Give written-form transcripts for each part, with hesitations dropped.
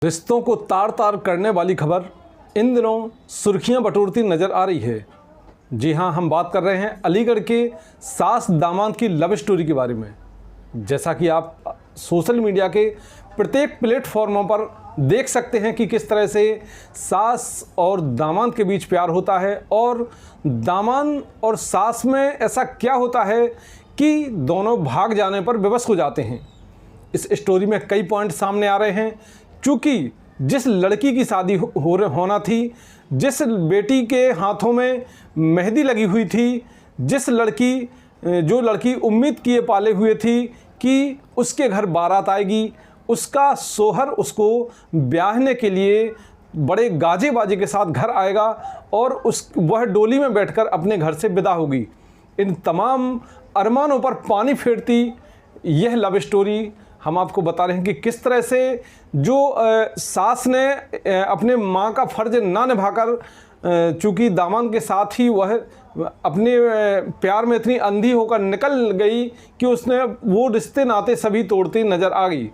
रिश्तों को तार तार करने वाली खबर इन दिनों सुर्खियां बटोरती नज़र आ रही है। जी हां, हम बात कर रहे हैं अलीगढ़ के सास दामाद की लव स्टोरी के बारे में। जैसा कि आप सोशल मीडिया के प्रत्येक प्लेटफॉर्मों पर देख सकते हैं कि किस तरह से सास और दामाद के बीच प्यार होता है और दामाद और सास में ऐसा क्या होता है कि दोनों भाग जाने पर विवश हो जाते हैं। इस स्टोरी में कई पॉइंट सामने आ रहे हैं। चूँकि जिस लड़की की शादी होना थी, जिस बेटी के हाथों में मेहंदी लगी हुई थी, जो लड़की उम्मीद किए पाले हुए थी कि उसके घर बारात आएगी, उसका शौहर उसको ब्याहने के लिए बड़े गाजे बाजे के साथ घर आएगा और वह डोली में बैठकर अपने घर से विदा होगी। इन तमाम अरमानों पर पानी फेरती यह लव स्टोरी हम आपको बता रहे हैं कि किस तरह से जो सास ने अपने माँ का फ़र्ज ना निभाकर, चूँकि दामाद के साथ ही वह अपने प्यार में इतनी अंधी होकर निकल गई कि उसने वो रिश्ते नाते सभी तोड़ती नज़र आ गई।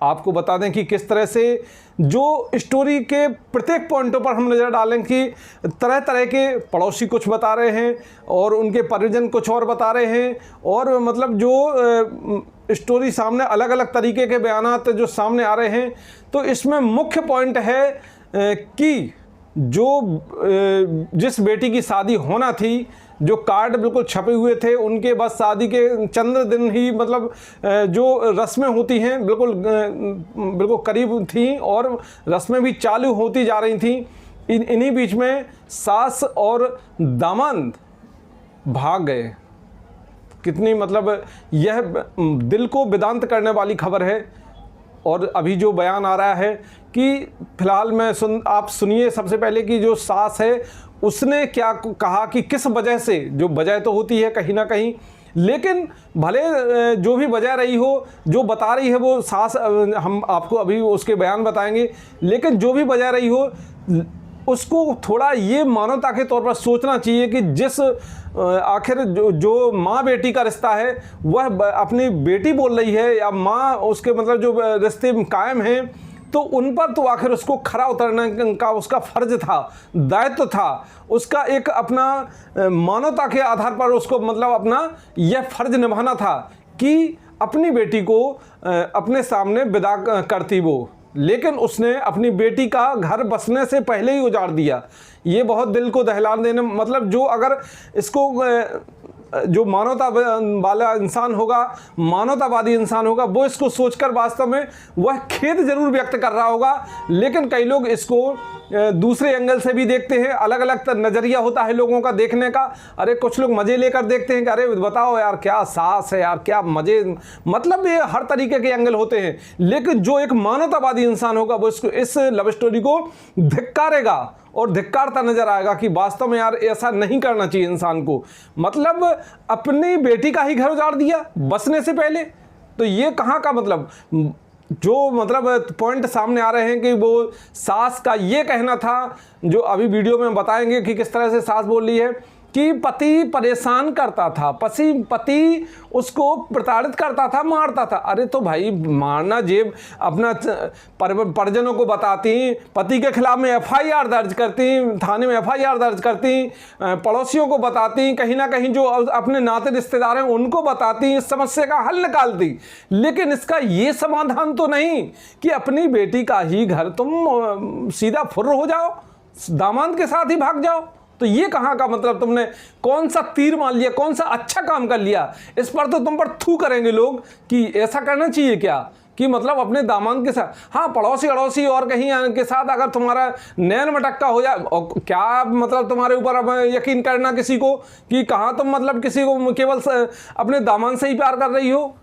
आपको बता दें कि किस तरह से जो स्टोरी के प्रत्येक पॉइंटों पर हम नज़र डालें कि तरह तरह के पड़ोसी कुछ बता रहे हैं और उनके परिजन कुछ और बता रहे हैं, और मतलब जो स्टोरी सामने अलग अलग तरीके के बयानात जो सामने आ रहे हैं। तो इसमें मुख्य पॉइंट है कि जिस बेटी की शादी होना थी, जो कार्ड बिल्कुल छपे हुए थे, उनके बस शादी के चंद दिन ही मतलब जो रस्में होती हैं बिल्कुल करीब थी और रस्में भी चालू होती जा रही थी। इन्हीं बीच में सास और दामाद भाग गए। कितनी मतलब यह दिल को वेदांत करने वाली खबर है। और अभी जो बयान आ रहा है कि फ़िलहाल आप सुनिए सबसे पहले कि जो सास है उसने क्या कहा कि किस वजह से, जो वजह तो होती है कहीं ना कहीं, लेकिन भले जो भी वजह रही हो, जो बता रही है वो सास, हम आपको अभी उसके बयान बताएंगे, लेकिन जो भी वजह रही हो उसको थोड़ा ये मानवता के तौर पर सोचना चाहिए कि जिस आखिर जो माँ बेटी का रिश्ता है वह अपनी बेटी बोल रही है या माँ, उसके मतलब जो रिश्ते कायम हैं, तो उन पर तो आखिर उसको खरा उतरने का उसका फ़र्ज था, दायित्व था, उसका एक अपना मानवता के आधार पर उसको मतलब अपना यह फ़र्ज निभाना था कि अपनी बेटी को अपने सामने विदा करती वो। लेकिन उसने अपनी बेटी का घर बसने से पहले ही उजाड़ दिया। ये बहुत दिल को दहला देने, मतलब जो अगर इसको जो मानवता वाला इंसान होगा, मानवतावादी इंसान होगा, वो इसको सोचकर वास्तव में वह खेद जरूर व्यक्त कर रहा होगा। लेकिन कई लोग इसको दूसरे एंगल से भी देखते हैं, अलग अलग नज़रिया होता है लोगों का देखने का। अरे कुछ लोग मज़े लेकर देखते हैं कि अरे बताओ यार क्या सास है यार, क्या मज़े, मतलब ये हर तरीके के एंगल होते हैं। लेकिन जो एक मानवतावादी इंसान होगा वो इस लव स्टोरी को धिक्कारेगा और धिक्कारता नजर आएगा कि वास्तव में यार ऐसा नहीं करना चाहिए इंसान को। मतलब अपनी बेटी का ही घर उजाड़ दिया बसने से पहले, तो ये कहाँ का मतलब, जो मतलब पॉइंट सामने आ रहे हैं कि वो सास का ये कहना था, जो अभी वीडियो में बताएंगे कि किस तरह से सास बोल रही है कि पति परेशान करता था, पति उसको प्रताड़ित करता था, मारता था। अरे तो भाई मारना, जेब अपना परिजनों को बताती, पति के खिलाफ में एफआईआर दर्ज करती, थाने में एफआईआर दर्ज करती, पड़ोसियों को बताती, कहीं ना कहीं जो अपने नाते रिश्तेदार हैं उनको बताती, इस समस्या का हल निकालती। लेकिन इसका ये समाधान तो नहीं कि अपनी बेटी का ही घर तुम सीधा फुर्र हो जाओ, दामाद के साथ ही भाग जाओ। तो ये कहाँ का मतलब, तुमने कौन सा तीर मार लिया, कौन सा अच्छा काम कर लिया, इस पर तो तुम पर थू करेंगे लोग कि ऐसा करना चाहिए क्या कि मतलब अपने दामाद के साथ, हाँ पड़ोसी अड़ोसी और कहीं के साथ अगर तुम्हारा नैन मटक्का हो जाए, और क्या मतलब तुम्हारे ऊपर अब यकीन करना किसी को कि कहाँ तुम मतलब किसी को केवल अपने दामाद से ही प्यार कर रही हो।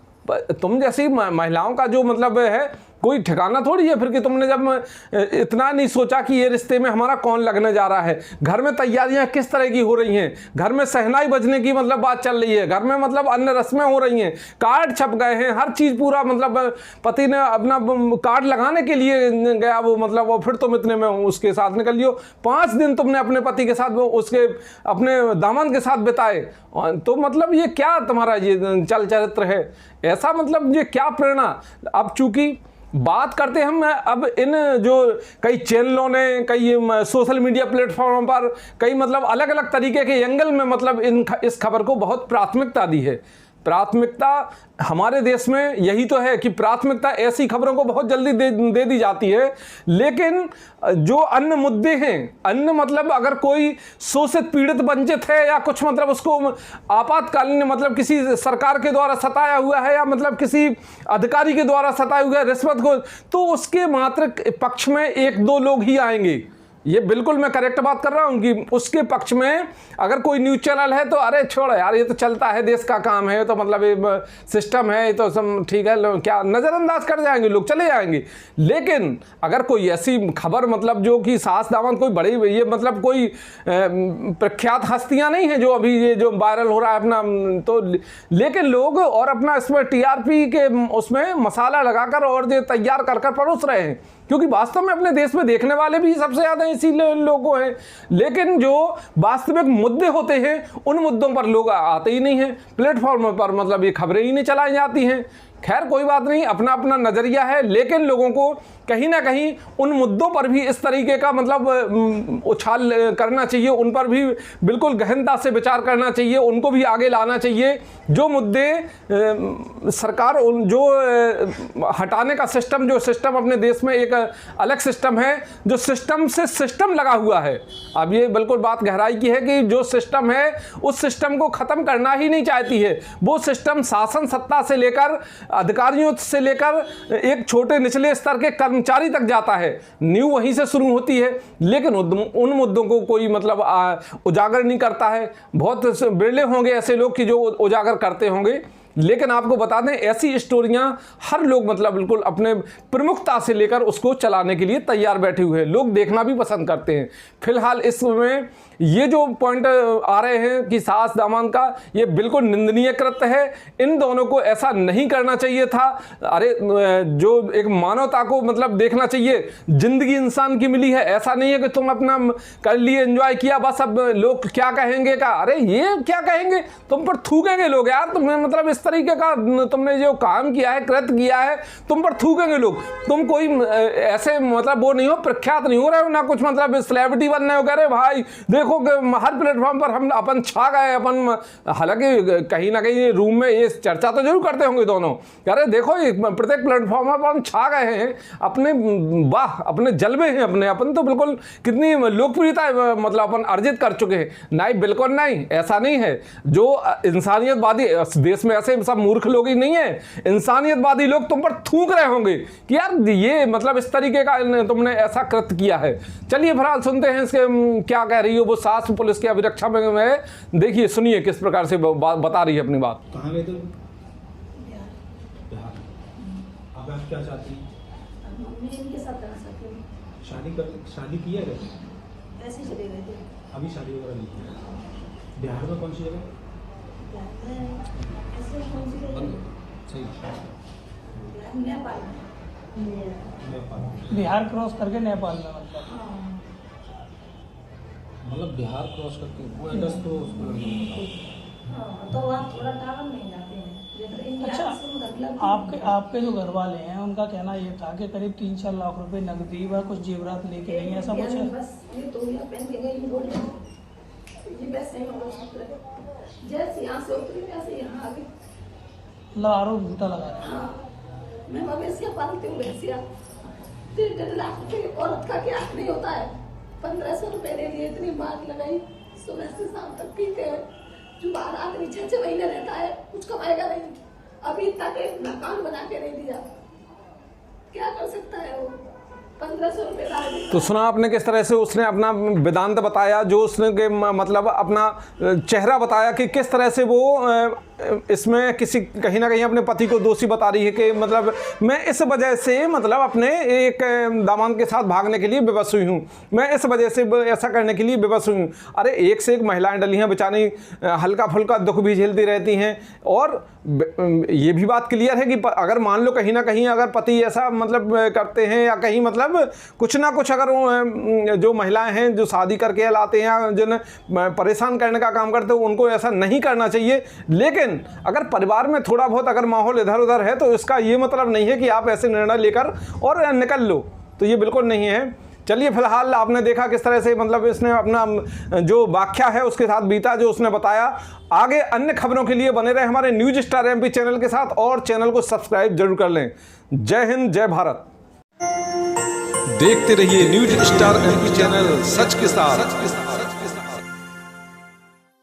तुम जैसी महिलाओं का जो मतलब है कोई ठिकाना थोड़ी है फिर कि तुमने जब इतना नहीं सोचा कि ये रिश्ते में हमारा कौन लगने जा रहा है। घर में तैयारियां किस तरह की हो रही हैं, घर में शहनाई बजने की मतलब बात चल रही है, घर में मतलब अन्य रस्में हो रही हैं, कार्ड छप गए हैं, हर चीज़ पूरा मतलब पति ने अपना कार्ड लगाने के लिए गया वो, मतलब वो फिर तुम इतने में उसके साथ निकल लियो। 5 दिन तुमने अपने पति के साथ उसके अपने दामाद के साथ बिताए, तो मतलब ये क्या तुम्हारा ये चल चरित्र है, ऐसा मतलब ये क्या प्रेरणा। अब चूंकि बात करते हैं हम अब इन जो कई चैनलों ने, कई सोशल मीडिया प्लेटफॉर्म पर कई मतलब अलग अलग तरीके के एंगल में मतलब इस खबर को बहुत प्राथमिकता दी है। प्राथमिकता हमारे देश में यही तो है कि प्राथमिकता ऐसी खबरों को बहुत जल्दी दे दी जाती है, लेकिन जो अन्य मुद्दे हैं, अन्य मतलब अगर कोई शोषित पीड़ित वंचित है या कुछ मतलब उसको आपातकालीन मतलब किसी सरकार के द्वारा सताया हुआ है या मतलब किसी अधिकारी के द्वारा सताया हुआ है रिश्वत को, तो उसके मात्र पक्ष में एक दो लोग ही आएंगे। ये बिल्कुल मैं करेक्ट बात कर रहा हूँ कि उसके पक्ष में अगर कोई न्यूज़ चैनल है तो अरे छोड़ यार, ये तो चलता है, देश का काम है, तो मतलब ये सिस्टम है, ये तो सब ठीक है, क्या नज़रअंदाज कर जाएंगे लोग, चले जाएंगे। लेकिन अगर कोई ऐसी खबर मतलब जो कि सास दामन कोई बड़ी, ये मतलब कोई प्रख्यात हस्तियाँ नहीं हैं जो अभी ये जो वायरल हो रहा है अपना, तो लेकिन लोग और अपना इसमें TRP के उसमें मसाला लगाकर और ये तैयार कर परोस रहे हैं, क्योंकि वास्तव में अपने देश में देखने वाले भी सबसे ज़्यादा इसी लोगों हैं। लेकिन जो वास्तविक मुद्दे होते हैं उन मुद्दों पर लोग आते ही नहीं हैं, प्लेटफॉर्म पर मतलब ये खबरें ही नहीं चलाई जाती हैं। खैर कोई बात नहीं, अपना अपना नज़रिया है, लेकिन लोगों को कहीं ना कहीं उन मुद्दों पर भी इस तरीके का मतलब उछाल करना चाहिए, उन पर भी बिल्कुल गहनता से विचार करना चाहिए, उनको भी आगे लाना चाहिए। जो मुद्दे सरकार जो हटाने का सिस्टम, जो सिस्टम अपने देश में एक अलग सिस्टम है, जो सिस्टम से सिस्टम लगा हुआ है। अब ये बिल्कुल बात गहराई की है कि जो सिस्टम है उस सिस्टम को ख़त्म करना ही नहीं चाहती है। वो सिस्टम शासन सत्ता से लेकर अधिकारियों से लेकर एक छोटे निचले स्तर के कर्मचारी तक जाता है, नींव वहीं से शुरू होती है। लेकिन उन मुद्दों को कोई मतलब उजागर नहीं करता है। बहुत बिरले होंगे ऐसे लोग कि जो उजागर करते होंगे, लेकिन आपको बता दें ऐसी स्टोरियां हर लोग मतलब बिल्कुल अपने प्रमुखता से लेकर उसको चलाने के लिए तैयार बैठे हुए हैं, लोग देखना भी पसंद करते हैं। फिलहाल इसमें ये जो पॉइंट आ रहे हैं कि सास दामाद का, ये बिल्कुल निंदनीय कृत्य है। इन दोनों को ऐसा नहीं करना चाहिए था। अरे जो एक मानवता को मतलब देखना चाहिए, जिंदगी इंसान की मिली है, ऐसा नहीं है कि तुम अपना कर लिए, एंजॉय किया, बस अब लोग क्या कहेंगे का। अरे ये क्या कहेंगे, तुम पर थूकेंगे लोग यार, तुमने मतलब इस तरीके का तुमने जो काम किया है, कृत्य किया है, तुम पर थूकेंगे लोग। तुम कोई ऐसे मतलब वो नहीं हो, प्रख्यात नहीं हो रहे हो, ना कुछ मतलब सेलिब्रिटी बन रहे हो, कह रहे भाई देखो हर प्लेटफॉर्म पर हम अपन छा गए अपन। हालांकि कहीं ना कहीं रूम में ये चर्चा तो जरूर करते होंगे दोनों, कह रहे देखो प्रत्येक प्लेटफॉर्म पर हम छा गए हैं, अपने वाह अपने जलवे हैं अपने, अपन तो बिल्कुल कितनी लोकप्रियता मतलब अपन अर्जित कर चुके हैं। नहीं, बिल्कुल नहीं, ऐसा नहीं है। जो इंसानियतवादी देश में ऐसे सब मूर्ख लोग ही नहीं है, इंसानियतवादी लोग तुम पर थूक रहे होंगे कि यार ये मतलब इस तरीके का तुमने ऐसा कृत्य किया है। चलिए फिलहाल सुनते हैं इसके क्या कह रही हो वो सास पुलिस की अभिरक्षा में। देखिए सुनिए किस प्रकार से बता रही है अपनी बात। कहाँ गए तुम? बिहार। अब आप क्या चाहती हैं? इनके साथ रहना चाहती हूँ। शादी की है? ऐसे ही चले गए थे। अभी शादी वगैरह नहीं की? बिहार में कौन सी जगह? ऐसे कौन सी जगह? सही। नेपाल। बिहार क्रॉस करके नेपाल में मतलब। हाँ। मतलब बिहार क्रॉस करके वो एड्रेस तो हाँ, तो वहाँ थोड़ा टावर नहीं जाते हैं। अच्छा, आपके जो घर वाले हैं उनका कहना ये था कि करीब 3-4 लाख रुपए नकदी व कुछ जेवरात लेके गई, ऐसा कुछ है? बस ये तो ये पहन के गई, बोल ये वैसे ही होगा, जैसे यहाँ से उतरी वैसे यहाँ आ गई। मतलब आरोप झूठा लगा रहे हैं। हाँ, मैं मवेशियाँ पालती हूँ, भैंसियाँ। 1.5 लाख रुपये औरत का क्या नहीं होता है। 1500 रुपये दे दिए, इतनी मार लगाई, सुबह से शाम तक पीते हैं। जो बाहर आदमी 6 महीने रहता है, कुछ कमाएगा नहीं। अभी तक एक मकान बना के नहीं दिया, क्या कर सकता है वो? 1500 रुपये। तो सुना आपने किस तरह से उसने अपना वेदांत बताया, जो उसने के मतलब अपना चेहरा बताया कि किस तरह से वो इसमें किसी कहीं ना कहीं अपने पति को दोषी बता रही है कि मतलब मैं इस वजह से मतलब अपने एक दामाद के साथ भागने के लिए विवश हुई हूँ, मैं इस वजह से ऐसा करने के लिए विवश हुई हूँ। अरे एक से एक महिलाएं डली हैं बेचारी, हल्का फुल्का दुख भी झेलती रहती हैं। और ये भी बात क्लियर है कि अगर मान लो कहीं ना कहीं अगर पति ऐसा मतलब करते हैं या कहीं मतलब कुछ ना कुछ अगर जो महिलाएं हैं जो शादी करके लाते हैं या जिन्हें परेशान करने का काम करते हैं, उनको ऐसा नहीं करना चाहिए। लेकिन लेकिन अगर परिवार में थोड़ा बहुत अगर माहौल इधर उधर है तो इसका ये मतलब नहीं है कि आप ऐसे निर्णय लेकर और निकल लो, तो ये बिल्कुल नहीं है। चलिए, फिलहाल आपने देखा किस तरह से मतलब इसने अपना जो व्याख्या है उसके साथ बीता, जो उसने बताया। आगे अन्य खबरों के लिए बने रहे हमारे न्यूज स्टार MP चैनल के साथ और चैनल को सब्सक्राइब जरूर कर लें। जय हिंद, जय भारत। देखते रहिए न्यूज स्टार MP चैनल, सच के साथ।